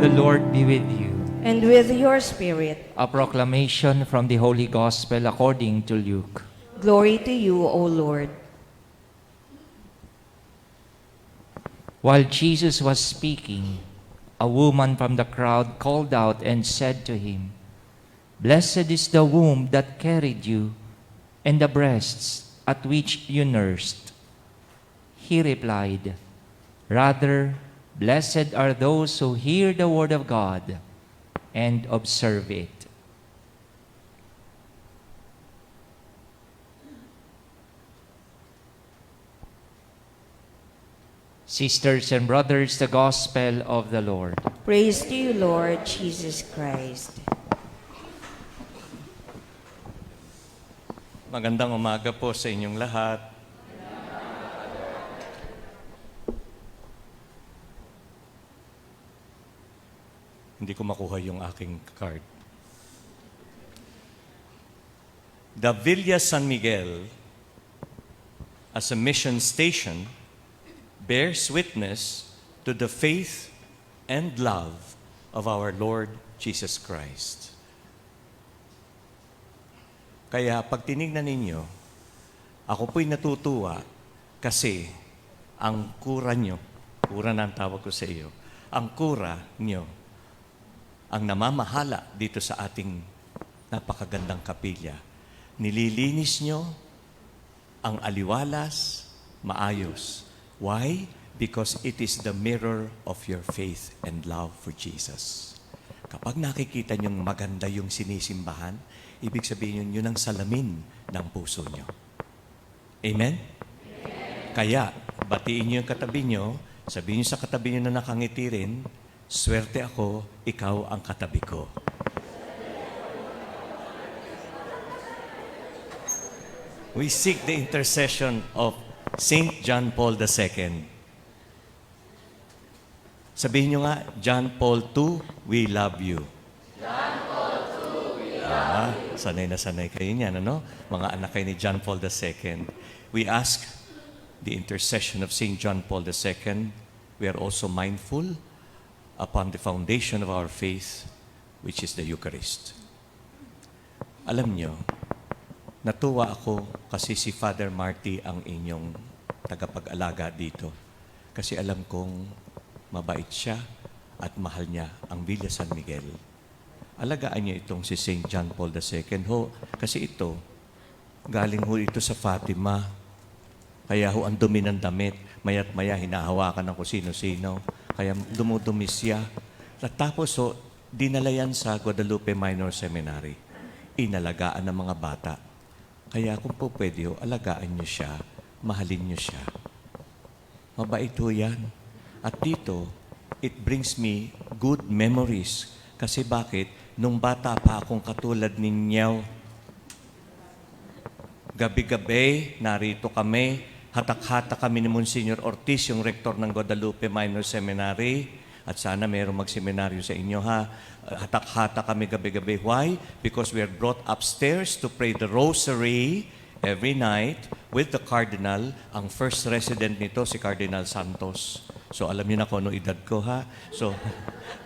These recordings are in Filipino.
The Lord be with you. And with your spirit. A proclamation from the Holy Gospel according to Luke. Glory to you, O Lord. While Jesus was speaking, a woman from the crowd called out and said to him, "Blessed is the womb that carried you, and the breasts at which you nursed." He replied, "Rather, blessed are those who hear the word of God and observe it." Sisters and brothers, the Gospel of the Lord. Praise to you, Lord Jesus Christ. Magandang umaga po sa inyong lahat. Hindi ko makuha yung aking card. The Villa San Miguel, as a mission station, bears witness to the faith and love of our Lord Jesus Christ. Kaya pag tinignan ninyo, ako po'y natutuwa kasi ang kura nyo, kura na ang tawag ko sa iyo, ang kura nyo, ang namamahala dito sa ating napakagandang kapilya, nililinis nyo ang aliwalas, maayos. Why? Because it is the mirror of your faith and love for Jesus. Kapag nakikita nyo maganda yung sinisimbahan, ibig sabihin yun ang salamin ng puso nyo. Amen? Kaya, batiin nyo yung katabi nyo, sabihin nyo sa katabi nyo na nakangiti rin, swerte ako, ikaw ang katabi ko. We seek the intercession of Saint John Paul II. Sabihin nyo nga, John Paul II, we love you. John Paul II, we love you. Sanay na sanay kayo niyan, ano? Mga anak kayo ni John Paul II. We ask the intercession of Saint John Paul II. We are also mindful upon the foundation of our faith, which is the Eucharist. Alam nyo, natuwa ako kasi si Father Marty ang inyong tagapag-alaga dito. Kasi alam kong mabait siya at mahal niya ang Villa San Miguel. Alagaan niya itong si St. John Paul II ho. Kasi ito, galing ho ito sa Fatima. Kaya ho ang dumi ng damit. Maya't maya hinahawakan ng kung sino-sino. Kaya dumudumi siya. At tapos ho, dinala yan sa Guadalupe Minor Seminary. Inalagaan ng mga bata. Kaya kung po pwede ho, alagaan niyo siya, mahalin niyo siya. Mabait ho yan. At dito, it brings me good memories. Kasi bakit? Nung bata pa akong katulad ninyo, gabi-gabi, narito kami, hatak-hatak kami ni Monsignor Ortiz, yung rektor ng Guadalupe Minor Seminary. At sana mayroong magseminaryo sa inyo, ha? Hatak-hatak kami gabi-gabi. Why? Because we are brought upstairs to pray the rosary every night with the Cardinal. Ang first resident nito, si Cardinal Santos. So, alam niyo na kung ano edad ko, ha? So,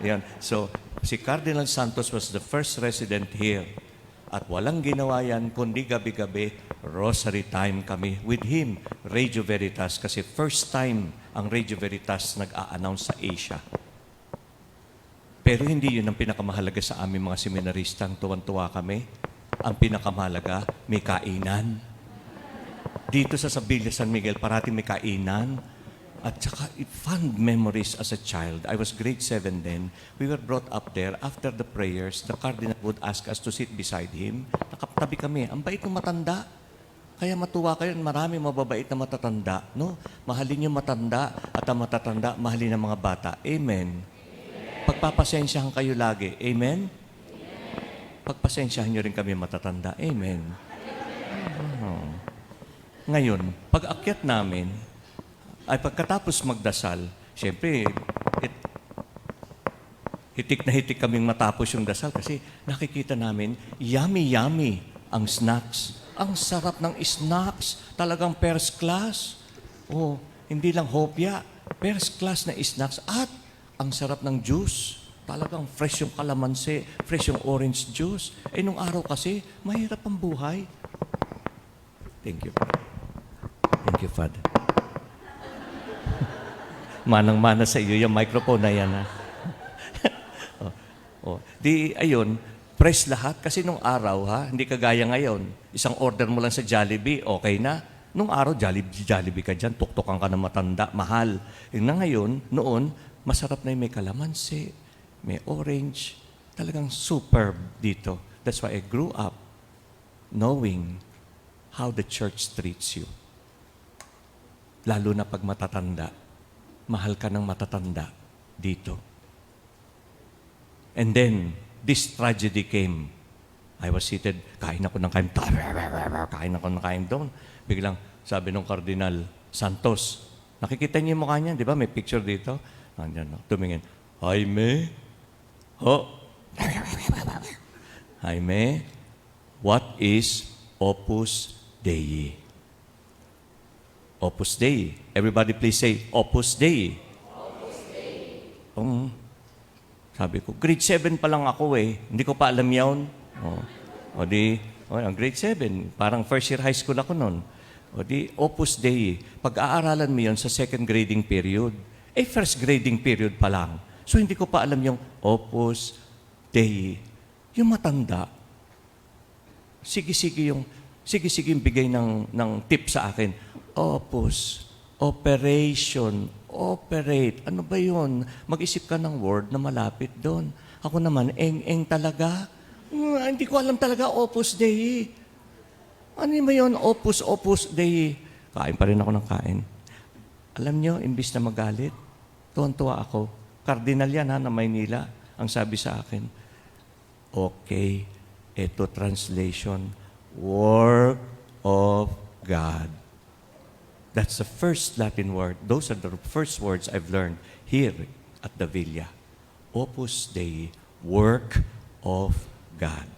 yan. So, si Cardinal Santos was the first resident here. At walang ginawa yan, kundi gabi-gabi, rosary time kami with him. Radio Veritas, kasi first time ang Radio Veritas nag-a-announce sa Asia. Pero hindi yun ang pinakamahalaga sa aming mga seminaristang tuwan-tuwa kami. Ang pinakamahalaga, may kainan. Dito sa Villa San Miguel, parating may kainan. At saka, fond memories as a child. I was grade 7 then. We were brought up there. After the prayers, the Cardinal would ask us to sit beside him. Nakatabi kami. Ang bait ng matanda. Kaya matuwa kayo, marami mababait na matatanda. No? Mahalin yung matanda at ang matatanda, mahalin ang mga bata. Amen. Pagpapasensyahan kayo lagi. Amen? Pagpasensyahan nyo rin kami matatanda. Amen. Ngayon, pag-akyat namin, ay pagkatapos magdasal, siyempre, hitik na hitik kaming matapos yung dasal kasi nakikita namin, yummy ang snacks. Ang sarap ng snacks. Talagang first class. Oh, hindi lang hopya. First class na snacks. At ang sarap ng juice. Talagang fresh yung kalamansi, fresh yung orange juice. Nung araw kasi, mahirap ang buhay. Thank you, Father. Thank you, Father. Manang-mana sa iyo yung microphone na yan, ha? Ayun, fresh lahat. Kasi nung araw, ha, hindi kagaya ngayon. Isang order mo lang sa Jollibee, okay na. Nung araw, Jollibee ka dyan, tuktukan ka na matanda, mahal. Yung na ngayon, noon, masarap na yung may kalamansi, may orange. Talagang superb dito. That's why I grew up knowing how the church treats you. Lalo na pag matatanda. Mahal ka ng matatanda dito. And then, this tragedy came. I was seated, kain ako ng kain, kain ako ng kain doon. Biglang, sabi ng Cardinal Santos, nakikita niyo yung mukha niya, di ba? May picture dito. Nandiyan, no? Tumingin, Jaime, Jaime, what is Opus Dei? Opus Dei. Everybody please say, Opus Dei. Opus Dei. Sabi ko, grade 7 pa lang ako eh. Hindi ko pa alam yun. Ang grade 7, parang first year high school ako noon. Opus Dei. Pag-aaralan mo yun sa second grading period. First grading period pa lang. So, hindi ko pa alam yung Opus Dei. Yung matanda. Sige-sige yung bigay ng tip sa akin. Opus, operation, operate. Ano ba yun? Mag-isip ka ng word na malapit doon. Ako naman, eng-eng talaga. Hindi ko alam talaga Opus Dei. Ano ba yun? Opus Dei. Kain pa rin ako ng kain. Alam nyo, imbis na magalit, tuwan-tuwa ako. Cardinal yan na Maynila. Ang sabi sa akin, okay, ito translation, work of God. That's the first Latin word. Those are the first words I've learned here at the Villa. Opus Dei, work of God.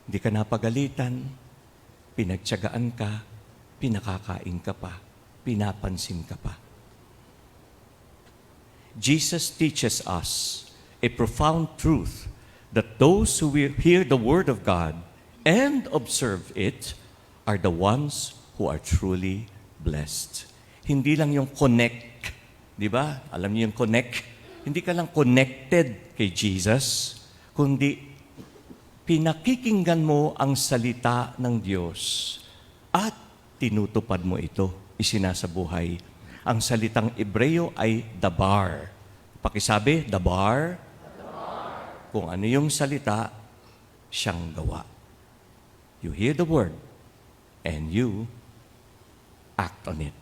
Hindi ka napagalitan, pinagtiyagaan ka, pinakakain ka pa, pinapansin ka pa. Jesus teaches us a profound truth that those who will hear the Word of God and observe it are the ones who are truly blessed. Hindi lang yung connect, di ba? Alam niyo yung connect? Hindi ka lang connected kay Jesus, kundi pinakikinggan mo ang salita ng Diyos at tinutupad mo ito, isinasabuhay. Ang salitang Ebreo ay dabar. Pakisabi, dabar. Kung ano yung salita, siyang gawa. You hear the word, and you act on it.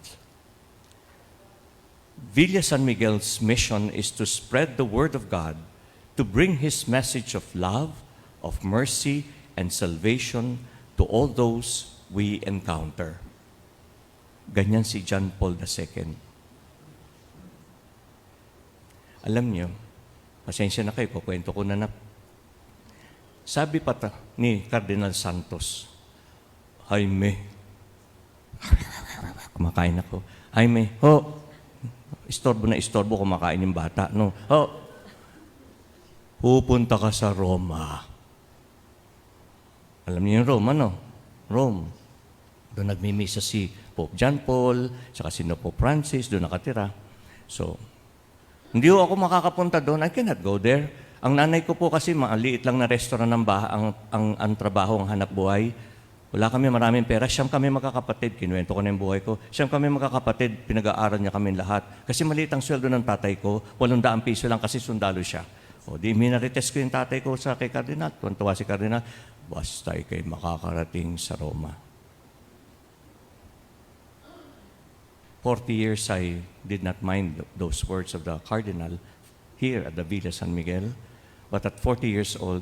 Villa San Miguel's mission is to spread the word of God, to bring His message of love, of mercy, and salvation to all those we encounter. Ganyan si John Paul II. Alam niyo, pasensya na kayo, kukwento ko na. Sabi pa ni Cardinal Santos, Jaime, kumakain ako. Jaime, istorbo kumakain yung bata. No, pupunta ka sa Roma. Alam niyo yung Roma, no? Rome. Doon nagmimisa si Pope John Paul, saka si Pope Francis, doon nakatira. So, hindi ako makakapunta doon. I cannot go there. Ang nanay ko po kasi, maliit lang na restaurant ng ang trabaho, ang hanap buhay. Wala kami maraming pera. Siyam kami magkakapatid. Kinuwento ko na yung buhay ko. Siyam kami magkakapatid. Pinag-aaral niya kami lahat. Kasi maliit ang sweldo ng tatay ko. 800 piso lang kasi sundalo siya. Di minarites ko yung tatay ko sa kay Cardinal. Tuwan-tuwa si Cardinal. Basta kayo makakarating sa Roma. 40 years I did not mind those words of the Cardinal here at the Villa San Miguel. But at 40 years old,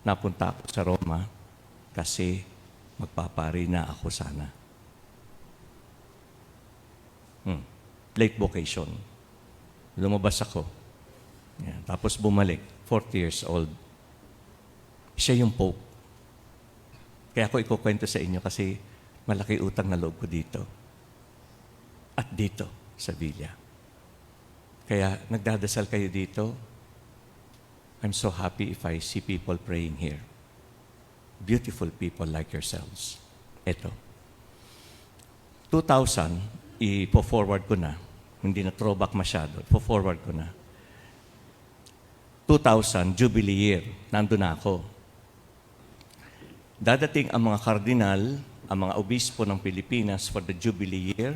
napunta ako sa Roma kasi magpapari na ako sana. Late vocation. Lumabas ako. Yan. Tapos bumalik, 40 years old. Siya yung Pope. Kaya ako ikukwento sa inyo kasi malaki utang na loob ko dito. At dito, sa Villa. Kaya nagdadasal kayo dito. I'm so happy if I see people praying here. Beautiful people like yourselves. Ito. 2000, ipo-forward ko na. Hindi na throwback masyado. Ipo-forward ko na. 2000, Jubilee year. Nandun na ako. Dadating ang mga kardinal, ang mga obispo ng Pilipinas for the Jubilee year.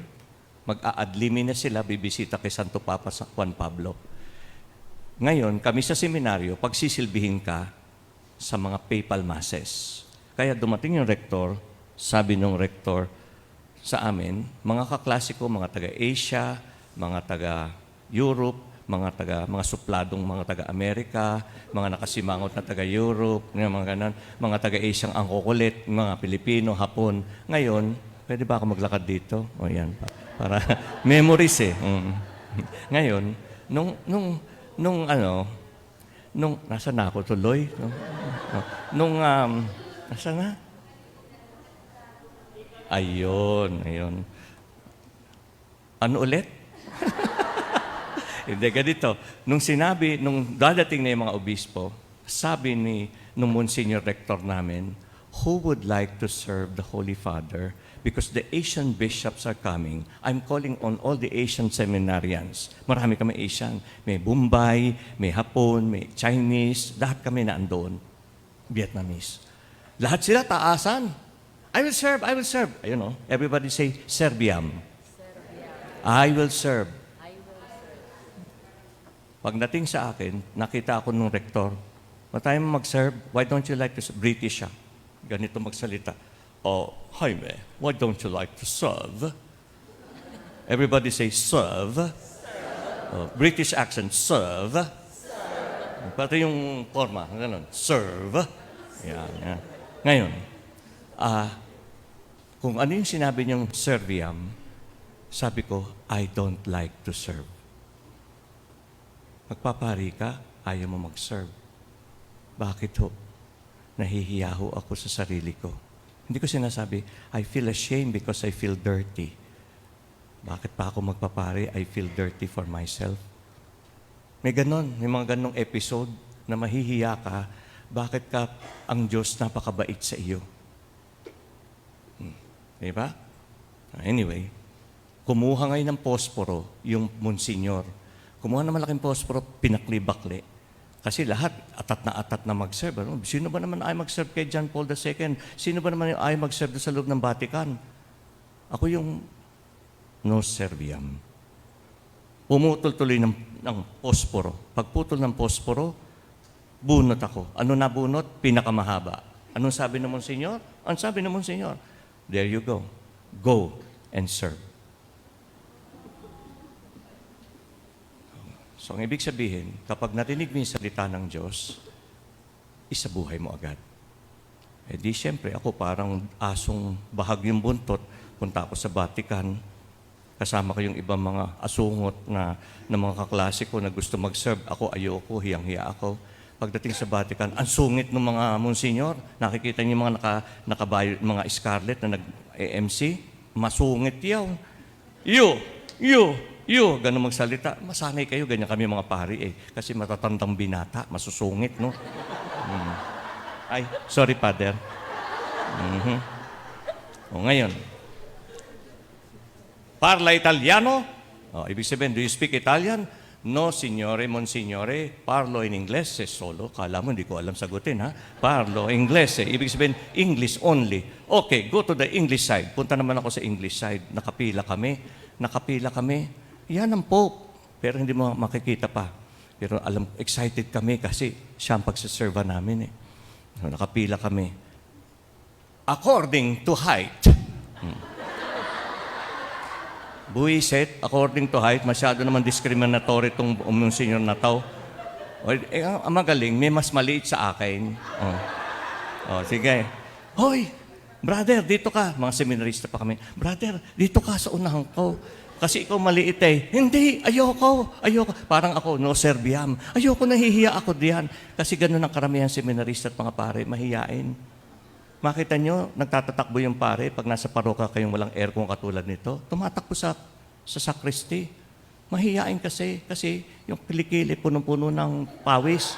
Mag-aadlimi na sila, bibisita kay Santo Papa Juan Pablo. Ngayon, kami sa seminaryo, pagsisilbihin ka sa mga papal masses. Kaya dumating yung rektor, sabi nung rektor sa amin, mga kaklasiko, mga taga-Asia, mga taga-Europe, mga supladong mga taga-Amerika, mga nakasimangot na taga-Europe, mga ganon, mga taga-Asiang angkukulit, mga Pilipino, Hapon. Ngayon, pwede ba ako maglakad dito? O yan, para memories eh. Ngayon, nasa na ako tuloy? Nasa na? Ayun. Ano ulit? Hindi, ganito. Nung dadating na yung mga obispo, sabi nung Monsignor Rector namin, who would like to serve the Holy Father? Because the Asian bishops are coming. I'm calling on all the Asian seminarians. Marami kami Asian. May Bombay, may Hapon, may Chinese. Lahat kami na andoon. Vietnamese. Lahat sila taasan. I will serve. Everybody say, Serbiam. I will serve. Pagdating sa akin, nakita ako nung rektor, tayo mag-serve, why don't you like to serve? British siya. Ganito magsalita. Oh, Jaime, why don't you like to serve? Everybody say, serve. Oh, British accent, serve. Pati yung forma, ganun, serve. Yan. Ngayon, kung ano yung sinabi niyang Serbiam, sabi ko, I don't like to serve. Magpapari ka, ayaw mo mag-serve. Bakit ho? Nahihiya ho ako sa sarili ko. Hindi ko sinasabi, I feel ashamed because I feel dirty. Bakit pa ako magpapari? I feel dirty for myself. May mga ganong episode na mahihiya ka, bakit ka ang Diyos napakabait sa iyo? Diba? Anyway, kumuha ngayon ng posporo yung Monsignor. Kumuha ng malaking posporo, pinakli-bakli. Kasi lahat, atat na mag-serve. Ano? Sino ba naman ay mag-serve kay John Paul II? Sino ba naman ay mag-serve sa loob ng Vatican? Ako yung no serviam. Pumutol tuloy ng posporo. Pagputol ng posporo, bunot ako. Ano na bunot? Pinakamahaba. Anong sabi ng Monsignor? Ang sabi ng Monsignor, there you go. Go and serve. So, ang ibig sabihin, kapag narinig mo yung salita ng Diyos, isabuhay mo agad. Eh di, siyempre, ako parang asong bahag yung buntot. Punta ako sa Vatican, kasama ko yung ibang mga asungot na mga kaklase ko na gusto mag-serve. Ako, ayoko, hiyang-hiya ako. Pagdating sa Vatican, ang sungit ng mga Monsignor. Nakikita niyo yung mga nakabayo, mga scarlet na nag-MC. Masungit yaw. You, ganun magsalita. Masanay kayo, ganyan kami mga pari eh. Kasi matatandang binata, masusungit, no? Ay, sorry, Father. O ngayon, parla Italiano? O, ibig sabihin, do you speak Italian? No, signore, monsignore, parlo in Inglese solo. Kala mo, hindi ko alam sagutin, ha? Parlo Inglese. Ibig sabihin, English only. Okay, go to the English side. Punta naman ako sa English side. Nakapila kami. Yan ang Pope. Pero hindi mo makikita pa. Pero excited kami kasi siya ang pagsaserva namin eh. So, nakapila kami. According to height. Buisit, according to height, masyado naman discriminatory itong Monsignor na tao. Ang magaling, may mas maliit sa akin. Sige. Hoy, brother, dito ka. Mga seminarista pa kami. Brother, dito ka sa unahan ko. Kasi ikaw maliit eh. Hindi, ayoko. Parang ako, no serviam. Ayoko, nahihiya ako diyan. Kasi ganun ang karamihan seminarista at mga pare, mahiyain. Makita nyo, nagtatatakbo yung pare, pag nasa paroka kayong walang aircon katulad nito, tumatakbo sa sacristy. Mahihiyain kasi yung kilikili punong-puno ng pawis.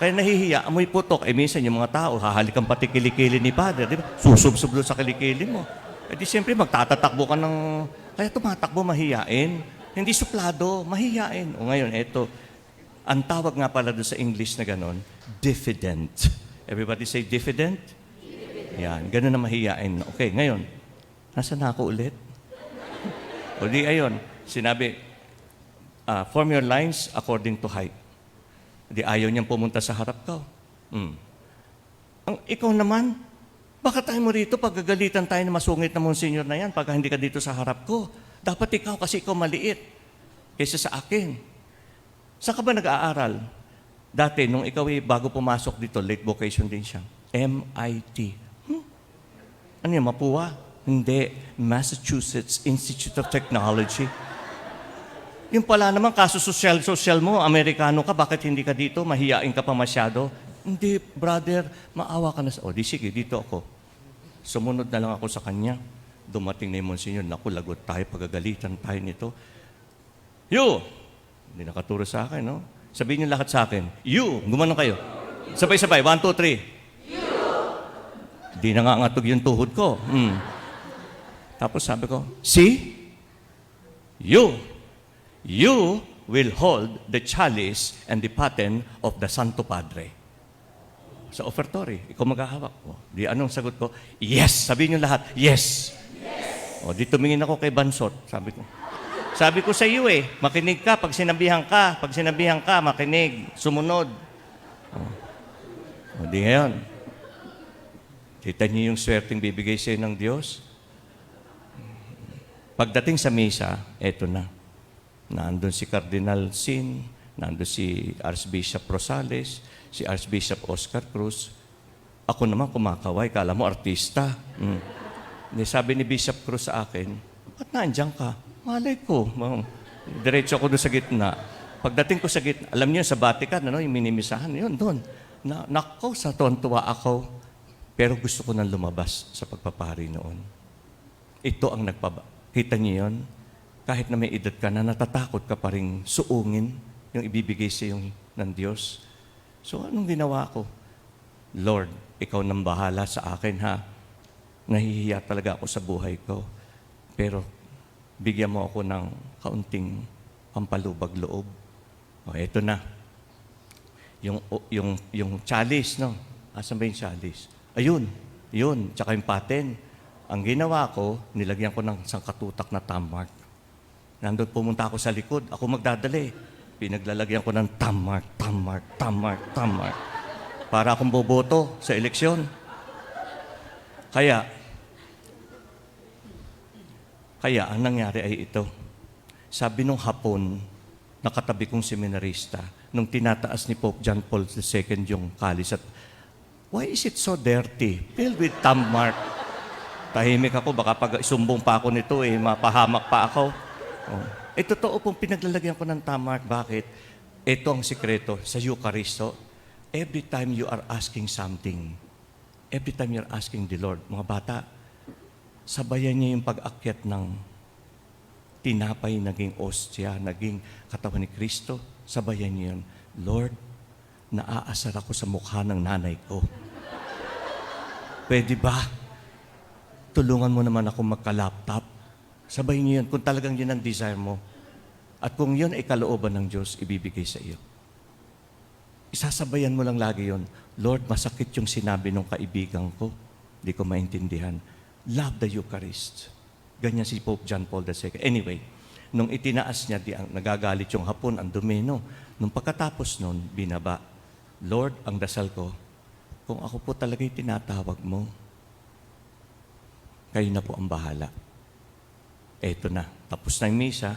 Kaya nahihiya, amoy putok. Minsan yung mga tao, hahalikan pati kilikili ni Father, di ba? Susubsob doon sa kilikili mo. Di siyempre magtatatakbo ka ng... Kaya tumatakbo, mahihiyain. Hindi suplado, mahihiyain. O ngayon, eto, ang tawag nga pala doon sa English na ganon, diffident. Everybody say diffident? Yan, ganon na mahihiyain. Okay, ngayon, nasa na ako ulit? O di, ayun, sinabi, form your lines according to height. Di ayaw niyang pumunta sa harap ko. Ang ikaw naman, baka tayo mo rito pagagalitan tayo na masungit na Monsignor na yan pagka hindi ka dito sa harap ko. Dapat ikaw kasi ikaw maliit kaysa sa akin. Saan ka ba nag-aaral? Dati, nung ikaw bago pumasok dito, late vocation din siya. MIT. Ano yun, Mapua? Hindi. Massachusetts Institute of Technology. Yung pala naman, kaso social mo, Amerikano ka, bakit hindi ka dito? Mahiyain ka pa masyado? Hindi, brother, maawa ka na sa... O, di sige, dito ako. Sumunod na lang ako sa kanya. Dumating na yung Monsignor, naku, lagot tayo, pagagalitan tayo nito. You! Hindi nakaturo sa akin, no? Sabihin niyo lahat sa akin. You! Gumanon kayo. Sabay-sabay, 1, 2, 3. You! Di nangangatog yung tuhod ko. Tapos sabi ko, see? You! You will hold the chalice and the paten of the Santo Padre. Sa offertory, ikaw maghahawak. Di anong sagot ko? Yes! Sabihin niyo lahat, yes! Yes! O, di tumingin ako kay Bansot. Sabi ko sa iyo makinig ka pag sinabihan ka. Pag sinabihan ka, makinig, sumunod. O, di ngayon. Kita niyo yung swerteng bibigay sa ng Diyos? Pagdating sa misa, eto na. Nandun si Cardinal Sin, nandun si Archbishop Rosales, si Archbishop Oscar Cruz. Ako naman kumakaway, kala mo artista. Sabi ni Bishop Cruz sa akin, ba't nandiyan ka? Malay ko. Diretso ako doon sa gitna. Pagdating ko sa gitna, alam niyo sa Vatican, yung minimisahan, yun doon. Nako, sa tuwa ako. Pero gusto ko nang lumabas sa pagpapari noon. Ito ang kita niyo yun? Kahit na may edad ka na, natatakot ka pa rin suungin yung ibibigay sa iyo ng Diyos. So, anong ginawa ko? Lord, ikaw nang bahala sa akin, ha? Nahihiya talaga ako sa buhay ko. Pero, bigyan mo ako ng kaunting pampalubag loob. O, eto na. Yung chalice, no? Asan ba yung chalice? Ayun, yun. Tsaka yung paten. Ang ginawa ko, nilagyan ko ng isang katutak na tammark. Nandun pumunta ako sa likod. Ako magdadali. Pinaglalagyan ko ng tammark. Para akong boboto sa eleksyon. Kaya ang nangyari ay ito. Sabi nung Hapon, nakatabi kong seminarista, nung tinataas ni Pope John Paul II yung kalis at, why is it so dirty? Filled with tammark. Tahimik ako, baka pag isumbong pa ako nito, mapahamak pa ako. Totoo pong pinaglalagyan ko ng tammark. Bakit? Ito ang sikreto sa Eucharisto. Every time you are asking something, every time you are asking the Lord, mga bata, sabayan niya yung pag-akyat ng tinapay, naging ostya, naging katawan ni Kristo. Sabayan niya yun, Lord, naaasar ako sa mukha ng nanay ko. Pwede ba? Tulungan mo naman ako magka-laptop. Sabayin niyo yun kung talagang yun ang desire mo. At kung yun ay kalooban ng Diyos, ibibigay sa iyo. Isasabayan mo lang lagi yun. Lord, masakit yung sinabi ng kaibigan ko. Hindi ko maintindihan. Love the Eucharist. Ganyan si Pope John Paul II. Anyway, nung itinaas niya, nagagalit yung Hapon, ang dumi, no? Nung pagkatapos nun, binaba, Lord, ang dasal ko, kung ako po talaga'y tinatawag mo, kayo na po ang bahala. Eto na, tapos na yung misa,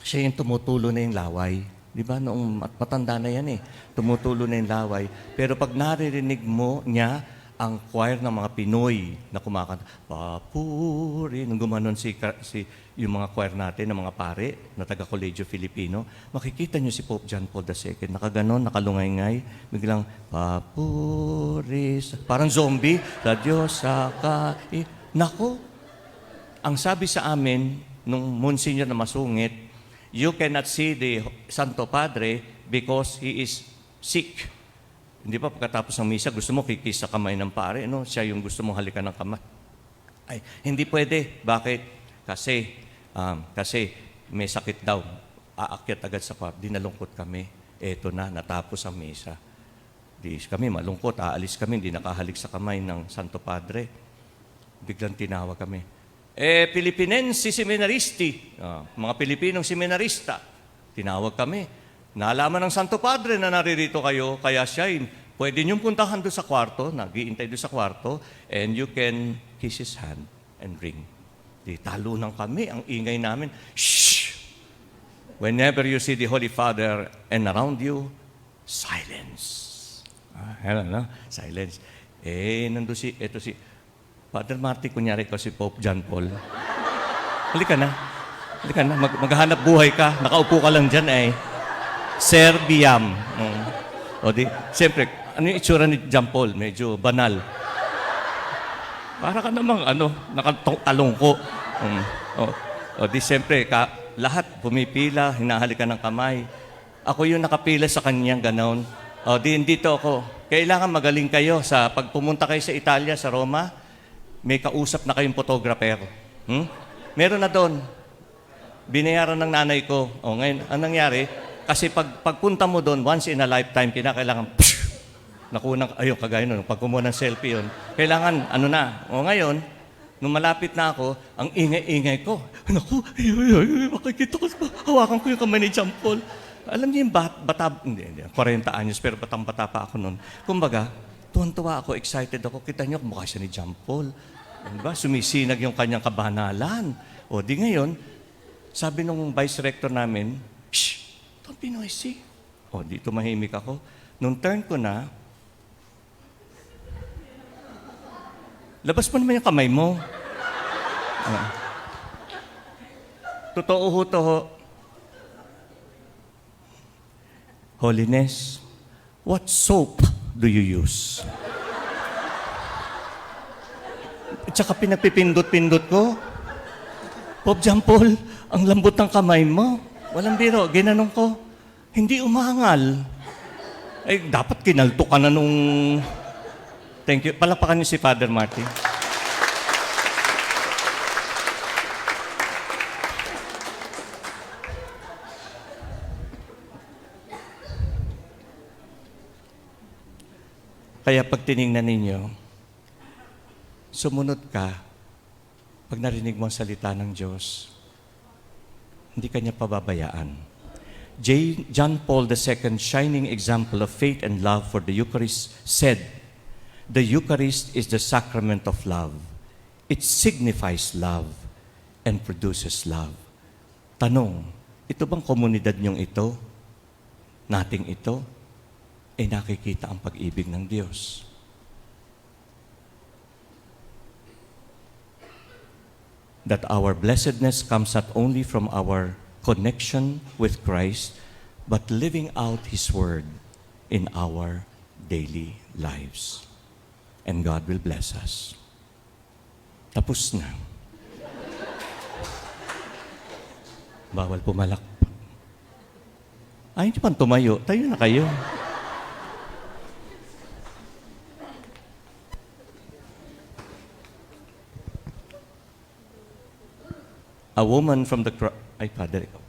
siya yung tumutulo na yung laway. Di ba? Noong matanda na yan tumutulo na yung laway. Pero pag naririnig mo niya ang choir ng mga Pinoy na kumakanta, Papuri, nung gumanon yung mga choir natin, ng mga pare, na taga-Colegio Filipino, makikita niyo si Pope John Paul II, nakaganon, nakalungay-ngay, biglang, Papuri, parang zombie, sa Diyos, Nako, ang sabi sa amin, nung Monsignor na masungit, you cannot see the Santo Padre because he is sick. Hindi pa pagkatapos ng misa, gusto mo kikis sa kamay ng pare, no? Siya yung gusto mong halikan ng kamay. Ay, hindi pwede. Bakit? Kasi may sakit daw. Aakyat agad sa kwarto. Di nalungkot kami. Eto na, natapos ang misa. Di kami malungkot, aalis kami, hindi nakahalik sa kamay ng Santo Padre. Biglang tinawag kami. Pilipinensi seminaristi. Mga Pilipinong seminarista. Tinawag kami. Naalaman ng Santo Padre na naririto kayo, kaya siya, pwede niyong puntahan doon sa kwarto, nag-iintay doon sa kwarto, and you can kiss his hand and ring. Di talunan kami, ang ingay namin. Shh! Whenever you see the Holy Father and around you, silence. No? Silence. Nandun ito si Father Marty, kunyari ko si Pope John Paul. Halika na. Maghanap buhay ka. Nakaupo ka lang dyan Serbiam. O di, siyempre, ano yung itsura ni John Paul? Medyo banal. Para ka namang, nakatalongko. O di, siyempre, lahat pumipila, hinahalikan ng kamay. Ako yung nakapila sa kanyang ganon. O di, dito ako. Kailangan magaling kayo sa pag pumunta kayo sa Italia, sa Roma, may kausap na kayong photographer. Meron na doon. Binayaran ng nanay ko. O ngayon, ang nangyari, kasi pagpunta mo doon, once in a lifetime, kinakailangan, nakunang, kagaya nun, pag kumuha ng selfie yun, kailangan, O ngayon, nung malapit na ako, ang ingay-ingay ko. Naku, makikita ko, hawakan ko yung kamay ni John Paul. Alam niyo yung hindi, 40 anyos, pero batang-bata pa ako noon. Kumbaga, tuwan-tuwa ako, excited ako. Kita niyo, mukha siya ni John Paul. Diba? Sumisinag yung kanyang kabanalan. O di ngayon, sabi nung vice rector namin, shh, don't be noisy. O, di tumahimik ako. Nung turn ko na, labas mo naman yung kamay mo. Totoo ho to ho. Holiness, what soap do you use? At saka pinagpipindot-pindot ko. Pope John Paul, ang lambot ng kamay mo. Walang biro, ginanong ko. Hindi umangal. Dapat kinalto ka na nung... Thank you. Palakpakan niyo si Father Martin. Kaya pag tinignan ninyo, sumunod ka pag narinig mo ang salita ng Diyos. Hindi kanya pababayaan. John Paul II, shining example of faith and love for the Eucharist, said, "The Eucharist is the sacrament of love. It signifies love and produces love." Tanong, ito bang komunidad niyong ito, nating ito, ay nakikita ang pag-ibig ng Diyos? That our blessedness comes not only from our connection with Christ, but living out His Word in our daily lives. And God will bless us. Tapos na. Bawal pumalakpak. Ay, hindi pa tumayo. Tayo na kayo. A woman from the crowd... Ay, Father, ikaw.